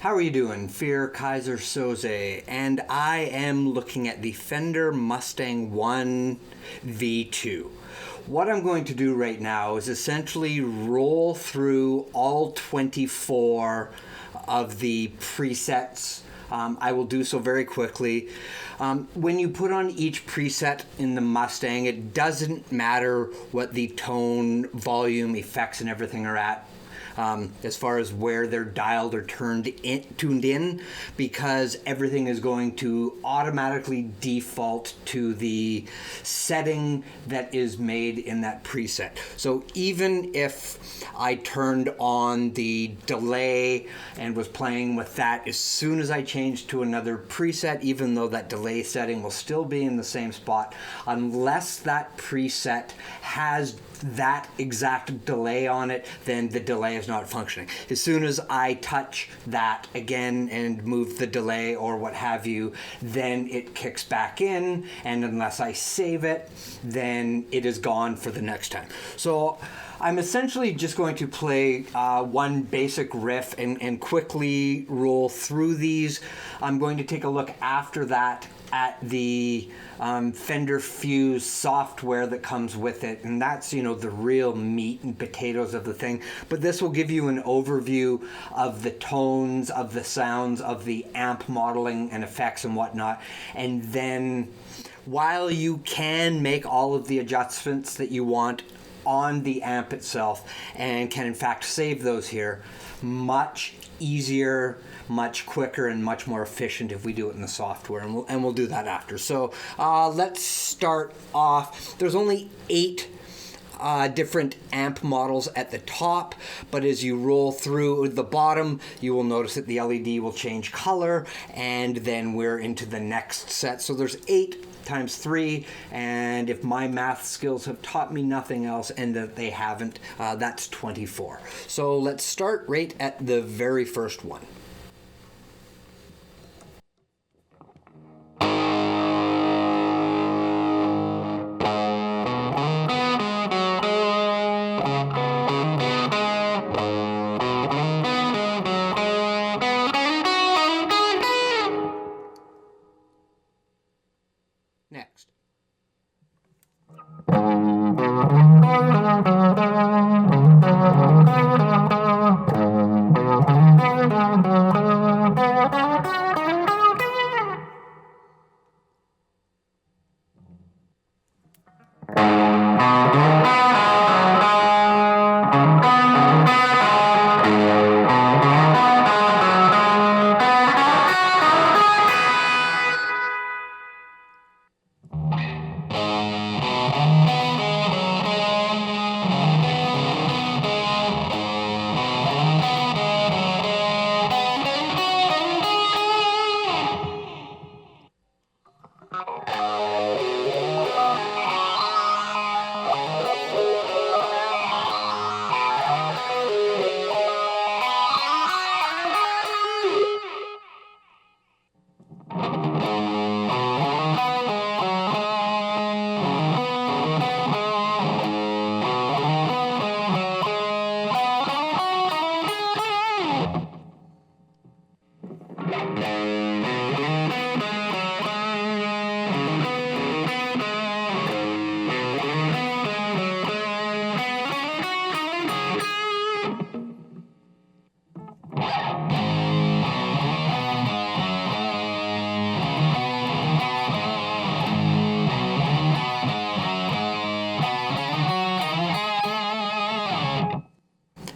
How are you doing? Fear Kaiser Soze, and I am looking at the Fender Mustang 1 V2. What I'm going to do right now is essentially roll through all 24 of the presets. I will do so very quickly. When you put on each preset in the Mustang, it doesn't matter what the tone, volume, effects, and everything are at. As far as where they're dialed or tuned in, because everything is going to automatically default to the setting that is made in that preset. So even if I turned on the delay and was playing with that, as soon as I change to another preset, even though that delay setting will still be in the same spot, unless that preset has that exact delay on it, then the delay is not functioning. As soon as I touch that again and move the delay or what have you, then it kicks back in, and unless I save it, then it is gone for the next time. So I'm essentially just going to play one basic riff and quickly roll through these. I'm going to take a look after that at the Fender Fuse software that comes with it, and that's, you know, the real meat and potatoes of the thing. But this will give you an overview of the tones, of the sounds, of the amp modeling and effects and whatnot. And then while you can make all of the adjustments that you want on the amp itself and can in fact save those here, much easier, much quicker, and much more efficient if we do it in the software, and we'll do that after. So let's start off. There's only 8 different amp models at the top, but as you roll through the bottom, you will notice that the LED will change color, and then we're into the next set. So there's 8 times 3, and if my math skills have taught me nothing else, and that they haven't, that's 24. So let's start right at the very first one. Next.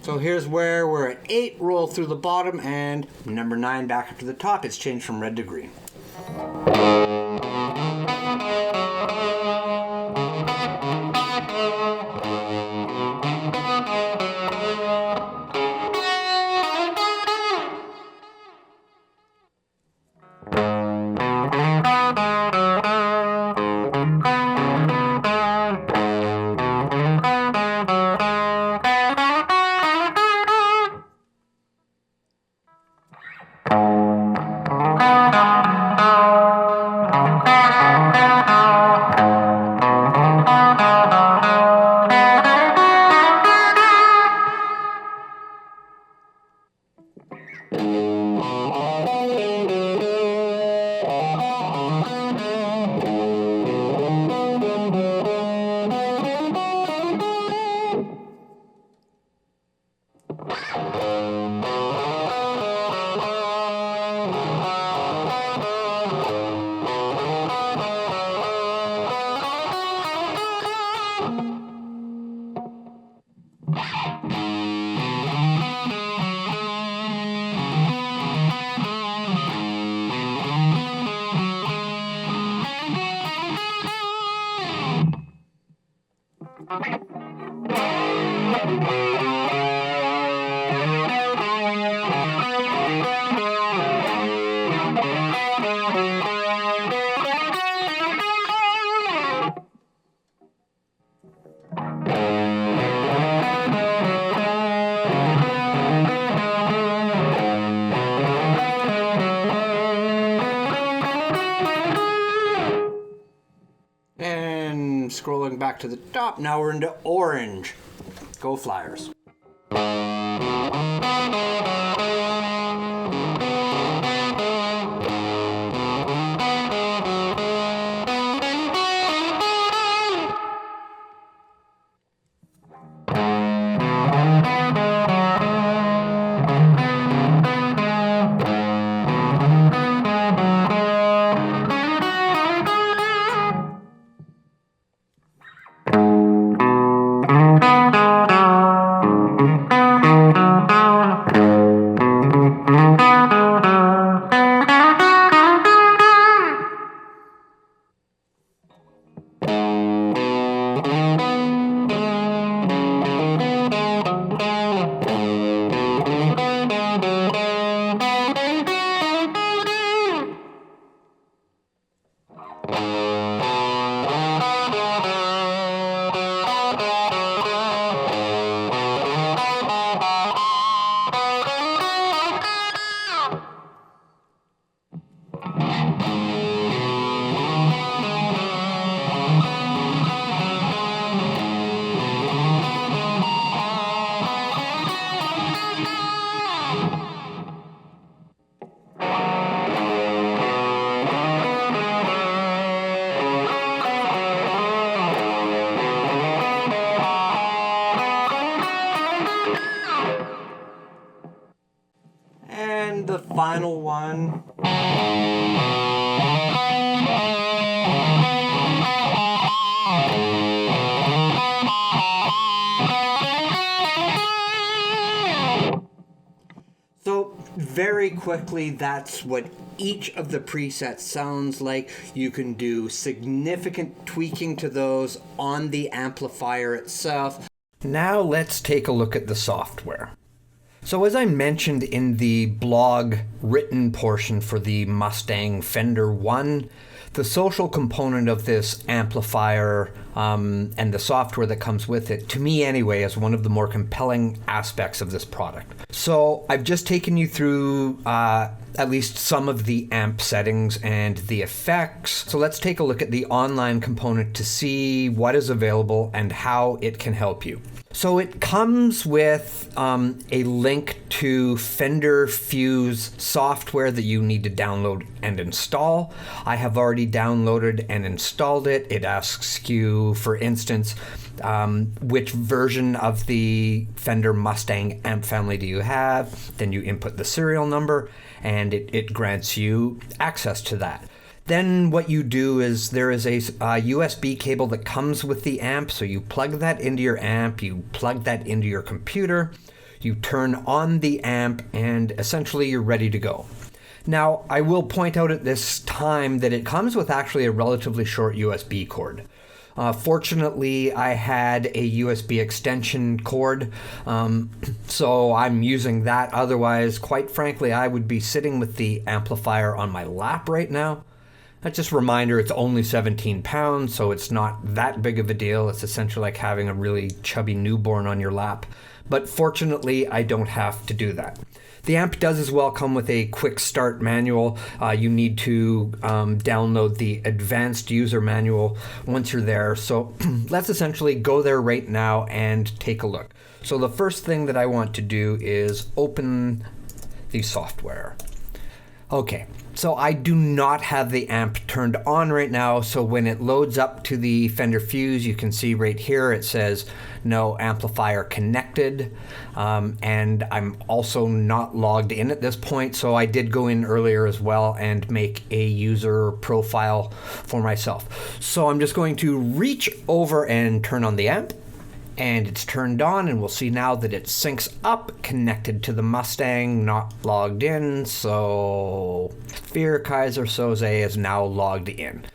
So here's where we're at 8, roll through the bottom, and number 9 back up to the top. It's changed from red to green. And scrolling back to the top, now we're into orange. Go Flyers. And the final one. So very quickly, that's what each of the presets sounds like. You can do significant tweaking to those on the amplifier itself. Now let's take a look at the software. So as I mentioned in the blog written portion for the Mustang Fender 1, the social component of this amplifier and the software that comes with it, to me anyway, is one of the more compelling aspects of this product. So I've just taken you through at least some of the amp settings and the effects. So let's take a look at the online component to see what is available and how it can help you. So it comes with a link to Fender Fuse software that you need to download and install. I have already downloaded and installed it. It asks you, for instance, which version of the Fender Mustang amp family do you have? Then you input the serial number and it grants you access to that. Then what you do is there is a USB cable that comes with the amp, so you plug that into your amp, you plug that into your computer, you turn on the amp, and essentially you're ready to go. Now, I will point out at this time that it comes with actually a relatively short USB cord. Fortunately, I had a USB extension cord, so I'm using that. Otherwise, quite frankly, I would be sitting with the amplifier on my lap right now. Just a reminder, it's only 17 pounds, so it's not that big of a deal. It's essentially like having a really chubby newborn on your lap. But fortunately, I don't have to do that. The amp does as well come with a quick start manual. You need to download the advanced user manual once you're there. So let's essentially go there right now and take a look. So the first thing that I want to do is open the software. Okay, so I do not have the amp turned on right now, so when it loads up to the Fender Fuse, you can see right here it says no amplifier connected, and I'm also not logged in at this point, so I did go in earlier as well and make a user profile for myself. So I'm just going to reach over and turn on the amp. And it's turned on, and we'll see now that it syncs up, connected to the Mustang, not logged in, so Fear Kaiser Soze is now logged in.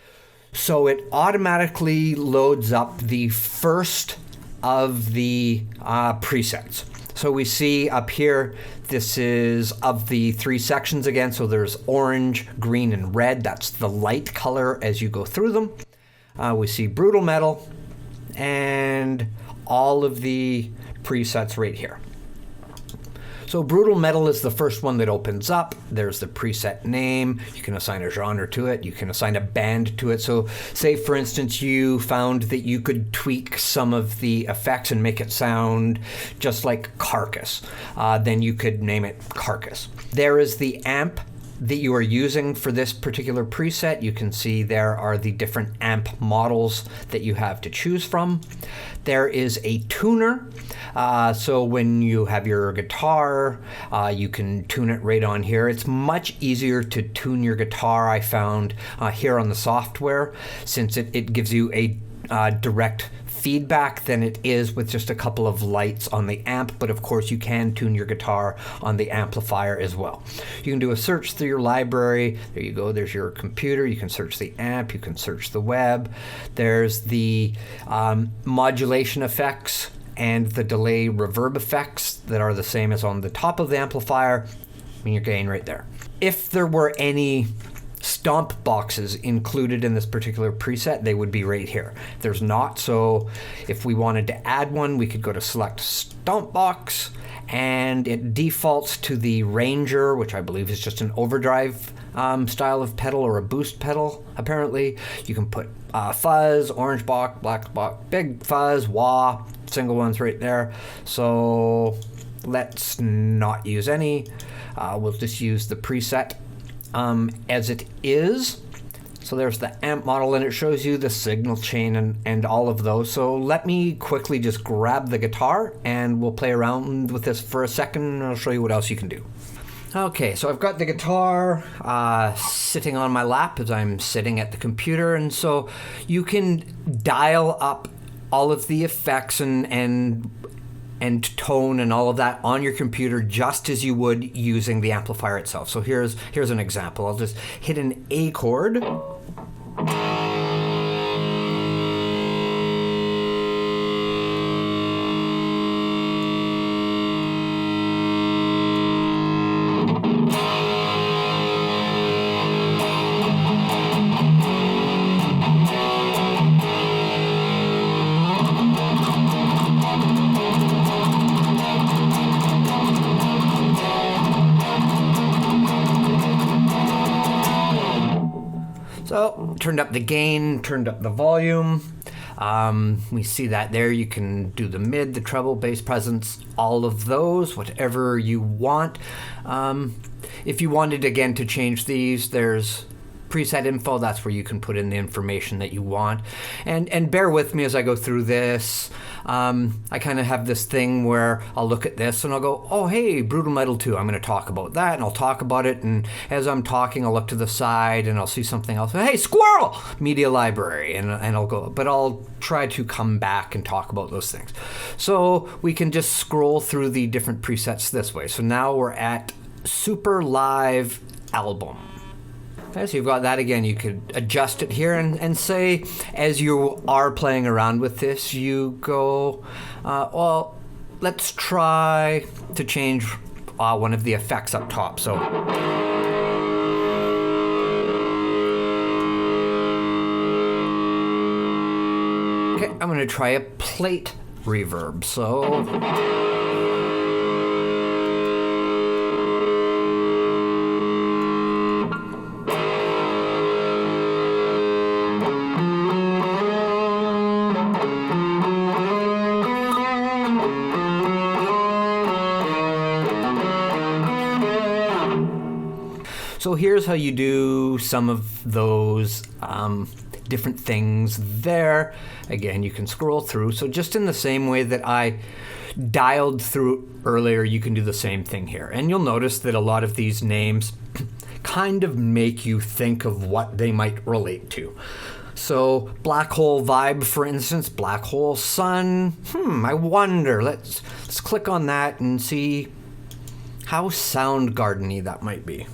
So it automatically loads up the first of the presets. So we see up here, this is of the 3 sections again. So there's orange, green, and red. That's the light color as you go through them. We see brutal metal and all of the presets right here. So brutal metal is the first one that opens up. There's the preset name. You can assign a genre to it. You can assign a band to it. So say, for instance, you found that you could tweak some of the effects and make it sound just like Carcass. Then you could name it Carcass. There is the amp that you are using for this particular preset. You can see there are the different amp models that you have to choose from. There is a tuner. So when you have your guitar, you can tune it right on here. It's much easier to tune your guitar, I found, here on the software, since it gives you a direct feedback than it is with just a couple of lights on the amp. But of course you can tune your guitar on the amplifier as well. You can do a search through your library. There you go, there's your computer. You can search the amp, you can search the web. There's the modulation effects and the delay reverb effects that are the same as on the top of the amplifier, and your gain right there. If there were any stomp boxes included in this particular preset, they would be right here. There's not, so if we wanted to add one, we could go to select Stompbox, and it defaults to the Ranger, which I believe is just an overdrive style of pedal, or a boost pedal, apparently. You can put fuzz, orange box, black box, big fuzz, wah, single ones right there. So let's not use any. We'll just use the preset as it is. So there's the amp model, and it shows you the signal chain and all of those. So let me quickly just grab the guitar and we'll play around with this for a second, and I'll show you what else you can do. Okay, so I've got the guitar sitting on my lap as I'm sitting at the computer, and so you can dial up all of the effects and tone and all of that on your computer just as you would using the amplifier itself. So here's an example. I'll just hit an A chord. So, turned up the gain, turned up the volume. We see that there. You can do the mid, the treble, bass presence, all of those, whatever you want. If you wanted, again, to change these, there's preset info. That's where you can put in the information that you want. And bear with me as I go through this. I kind of have this thing where I'll look at this and I'll go, oh, hey, Brutal Metal 2. I'm going to talk about that, and I'll talk about it. And as I'm talking, I'll look to the side and I'll see something else. Hey, squirrel! Media library. And I'll go, but I'll try to come back and talk about those things. So we can just scroll through the different presets this way. So now we're at Super Live Album. Okay, so you've got that again. You could adjust it here and say, as you are playing around with this, you go, well, let's try to change one of the effects up top. So okay, I'm going to try a plate reverb. So So here's how you do some of those different things there. Again, you can scroll through. So just in the same way that I dialed through earlier, you can do the same thing here. And you'll notice that a lot of these names kind of make you think of what they might relate to. So Black Hole Vibe, for instance, Black Hole Sun. I wonder. Let's click on that and see how Soundgarden-y that might be.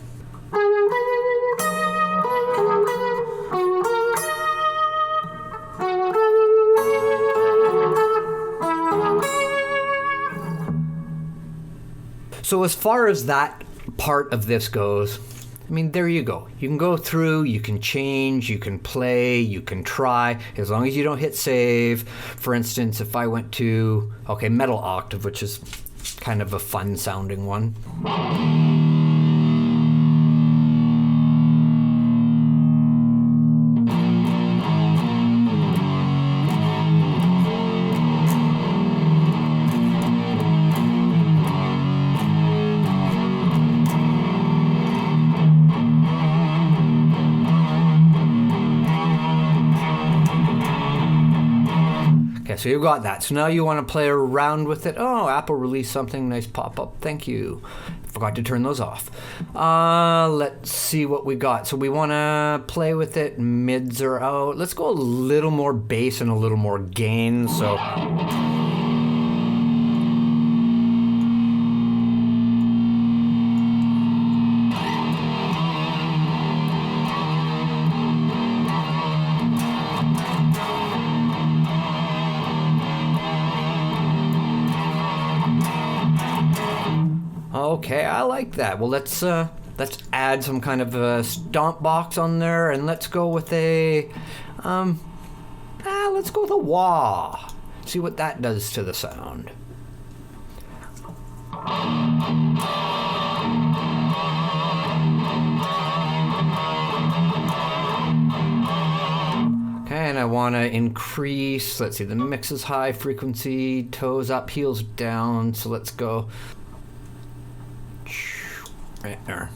So as far as that part of this goes, I mean, there you go. You can go through, you can change, you can play, you can try, as long as you don't hit save. For instance, if I went to, okay, Metal Octave, which is kind of a fun sounding one. So you've got that. So now you want to play around with it. Oh, Apple released something nice pop-up. Thank you. Forgot to turn those off. Let's see what we got. So we want to play with it. Mids are out. Let's go a little more bass and a little more gain. So... Okay, I like that. Well, let's add some kind of a Stompbox on there, and let's go with a let's go with a wah. See what that does to the sound. Okay, and I want to increase. Let's see, the mix is high frequency, toes up, heels down. So let's go. Right there.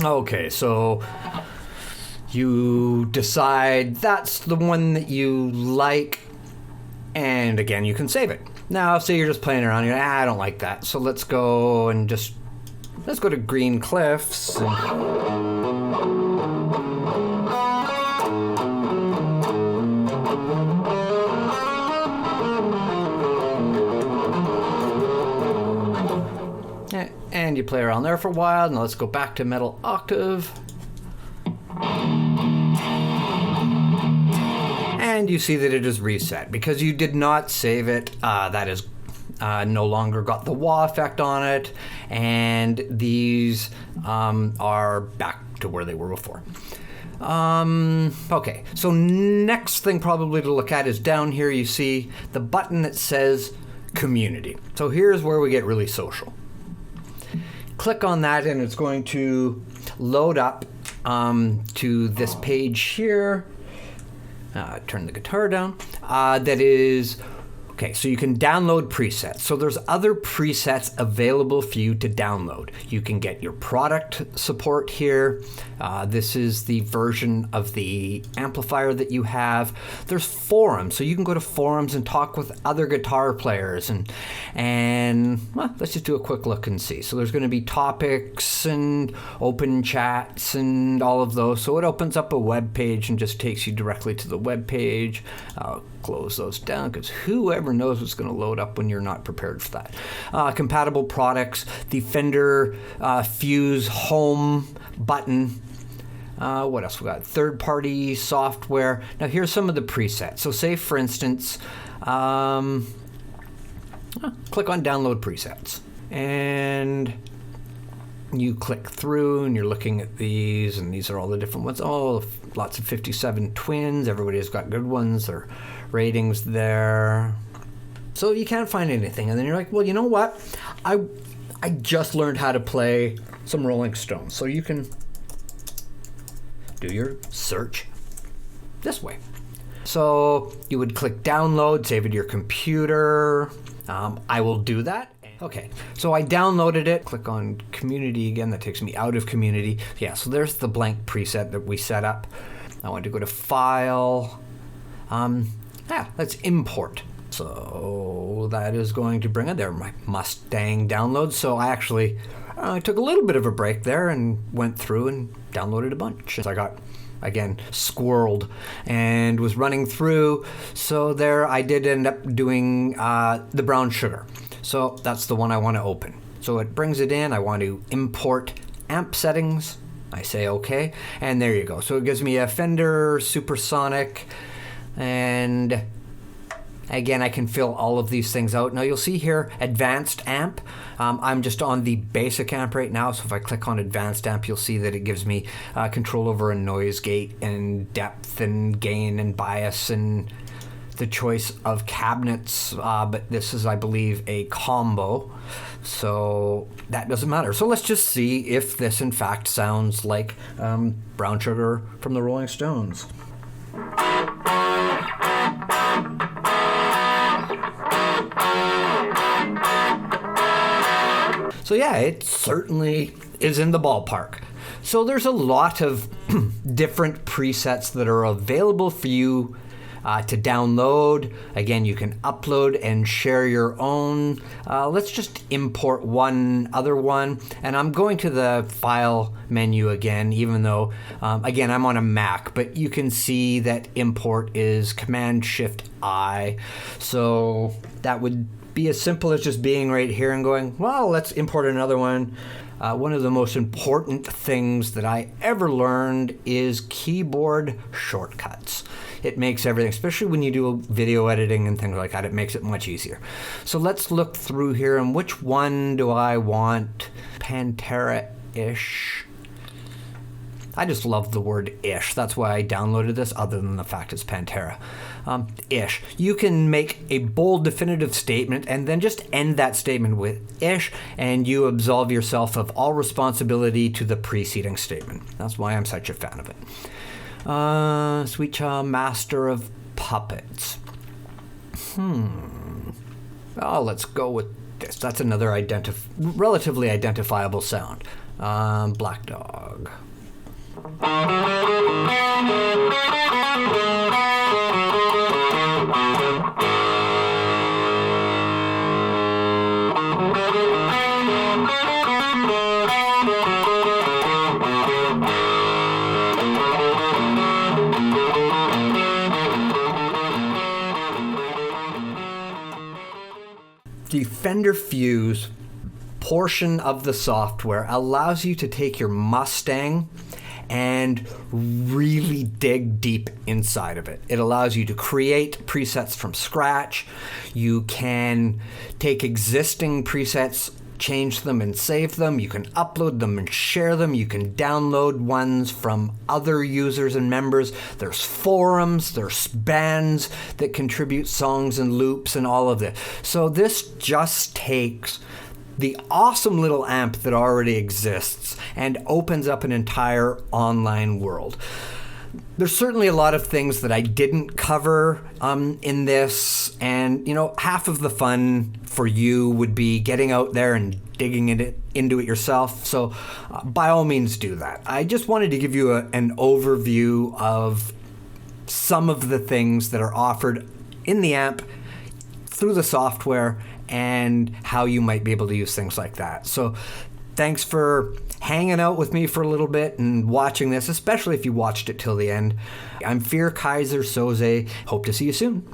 Okay, so you decide that's the one that you like, and again, you can save it. Now, say you're just playing around, you're like, I don't like that, so let's go to Green Cliffs. And you play around there for a while. Now let's go back to Metal Octave. And you see that it is reset because you did not save it. That is no longer got the wah effect on it, and these are back to where they were before. Okay, so next thing probably to look at is down here you see the button that says Community. So here's where we get really social. Click on that and it's going to load up to this page here. Turn the guitar down. That is, okay, so you can download presets. So there's other presets available for you to download. You can get your product support here. This is the version of the amplifier that you have. There's forums, so you can go to forums and talk with other guitar players, and well, let's just do a quick look and see. So there's going to be topics and open chats and all of those. So it opens up a web page and just takes you directly to the web page. I'll close those down because whoever knows what's going to load up when you're not prepared for that. Compatible products, the Fender Fuse home button. What else we got? Third-party software. Now here's some of the presets. So say, for instance, click on download presets. And you click through and you're looking at these, and these are all the different ones. Oh, lots of 57 twins. Everybody's got good ones. Their ratings there. So you can't find anything. And then you're like, well, you know what? I just learned how to play some Rolling Stones. So you can do your search this way. So you would click download, save it to your computer. I will do that. Okay, so I downloaded it. Click on Community again. That takes me out of Community. Yeah, so there's the blank preset that we set up. I want to go to File. Let's import. So that is going to bring it there, my Mustang download. So I actually I took a little bit of a break there and went through and downloaded a bunch. I got, again, squirreled and was running through. So there I did end up doing the brown sugar. So that's the one I want to open. So it brings it in. I want to import amp settings. I say okay, and there you go. So it gives me a Fender Supersonic, and again, I can fill all of these things out. Now you'll see here, advanced amp. I'm just on the basic amp right now, so if I click on advanced amp, you'll see that it gives me control over a noise gate and depth and gain and bias and the choice of cabinets, but this is, I believe, a combo, so that doesn't matter. So let's just see if this in fact sounds like Brown Sugar from the Rolling Stones. So yeah, it certainly is in the ballpark. So there's a lot of different presets that are available for you to download. Again, you can upload and share your own. Let's just import one other one. And I'm going to the file menu again, even though, again, I'm on a Mac, but you can see that import is Command-Shift-I. So that would be as simple as just being right here and going, well, let's import another one. One of the most important things that I ever learned is keyboard shortcuts. It makes everything, especially when you do video editing and things like that, it makes it much easier. So let's look through here, and which one do I want? Pantera-ish. I just love the word ish. That's why I downloaded this, other than the fact it's Pantera. Ish. You can make a bold, definitive statement and then just end that statement with ish, and you absolve yourself of all responsibility to the preceding statement. That's why I'm such a fan of it. Sweet Child Master of Puppets. Oh, let's go with this. That's another relatively identifiable sound. Black Dog. The Fender Fuse portion of the software allows you to take your Mustang and really dig deep inside of it. It allows you to create presets from scratch. You can take existing presets, change them and save them. You can upload them and share them. You can download ones from other users and members. There's forums, there's bands that contribute songs and loops and all of this. So this just takes the awesome little amp that already exists and opens up an entire online world. There's certainly a lot of things that I didn't cover in this, and half of the fun for you would be getting out there and digging into it yourself. So by all means do that. I just wanted to give you an overview of some of the things that are offered in the amp through the software and how you might be able to use things like that. So thanks for hanging out with me for a little bit and watching this, especially if you watched it till the end. I'm Fear Kaiser Soze. Hope to see you soon.